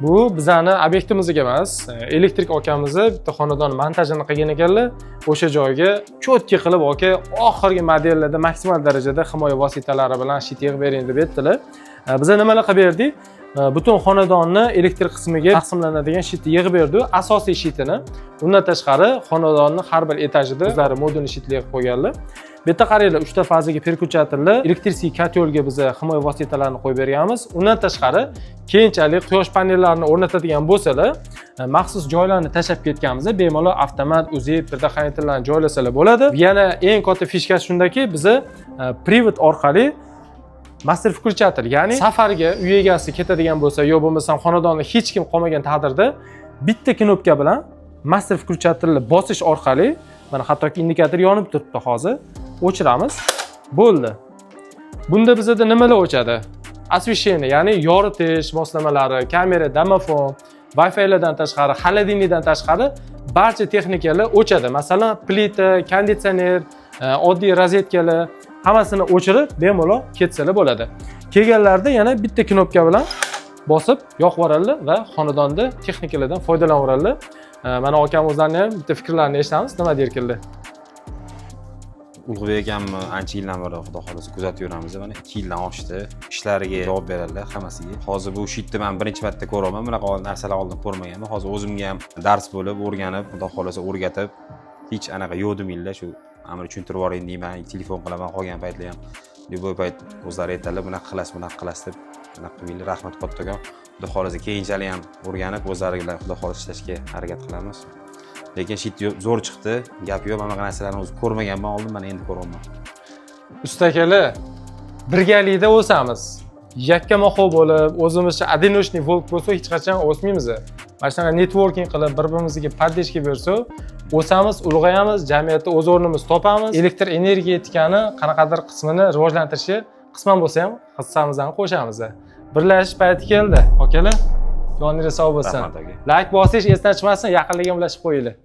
Bu bizani obyektimizga emas, elektrik akamizni bitta xonadon montajini qilgan ekanlar. O'sha joyga cho'tki qilib aka oxirgi modellarda maksimal darajada himoya vositalari bilan shit yig'ib bering deb aytdilar. Biz nimalar qilib berdik? Butun xonadonni elektrik qismiga taqsimlanadigan shitni yig'ib berdi, asosiy shitini. Undan tashqari xonadonning har bir etajida o'zlari modulni shitni yig'ib qo'yganlar. Bu yerda qaranglar, 3 ta fazaga perkutchatorli elektrический kotelga biz himoya vositalarini qo'yib berganmiz. Undan tashqari keyinchalik quyosh panellarini o'rnatadigan bo'lsalar, maxsus joylarni tashlab ketganmiz. Bemalol avtomat uzib, predохранительlarni joylasalar bo'ladi. Yana eng katta fishkasi shundaki, biz privod orqali master включатель, ya'ni safarga uy egasi ketadigan bo'lsa, yo bo'lmasam xonadonda hech kim qolmagan taqdirda bitta knopka bilan master включателni bosish orqali, mana hattoki indikator yonib turibdi hozir, o'chiramiz. Bo'ldi. Bunda bizda nimalar o'chadi? Освещение, ya'ni yoritish moslamalari, kamera, domofon, Wi-Fi-lardan tashqari, холодильникdan tashqari barcha texnikalar o'chadi. Masalan, plita, konditsioner, oddiy rozetkalar hammasini o'chirib, bemalol ketsalar bo'ladi. Kelganlarda yana bitta knopka bilan bosib yoqib yuboradilar va xonadonda texnikalardan foydalanaveradilar. Mana akam o'zlarini ham bitta fikrlarini eshitamiz, nima derkildi. Ulug'bek akamni ancha yildan beri xudo xolasa kuzatib yuramiz. Mana 2 yildan oshdi. Ishlariga javob beradilar hammasiga. Hozir bu shitni men birinchi marta ko'raman. Bunaqa narsalar oldin ko'rmaganman. Hozir o'zimga ham dars bo'lib, o'rganib, xudo xolasa o'rgatib, hech anaqa yo'q demanglar, shu amir tushuntirib yuboring deyman. Telefon qilaman, qolgan paytlar ham bu payt o'zlari aytadilar, bunaqa qilasiz deb. Bunaqa qilmanglar, rahmat kattaga. Xudo xolasa keyinchalik ham o'rganib, o'zlari bilan xudo xolasa ishlashga harakat qilamiz. Lekin shit zo'r chiqdi. Gap yo'q, mana narsalarni o'zi ko'rmaganman oldin, mana endi ko'ryapman. Ustakalar, birgalikda o'samiz. Yakkama-xo bo'lib, o'zimizcha одиночный volk bo'lsa hech qachon o'smaymiz. Mana shunaqa networking qilib, bir-birimizga podдержка bersak, o'samiz, ulg'ayamiz, jamiyatda o'z o'rnimizni topamiz. Elektr energetikani qanaqadir qismini rivojlantirishga qisman bo'lsa ham hissamizni qo'shamiz. Birlashish payti keldi. Akalar, joningiz sog' bo'lsin. Like bosish esdan chiqmasin, yaqinlarga ulashib qo'yinglar.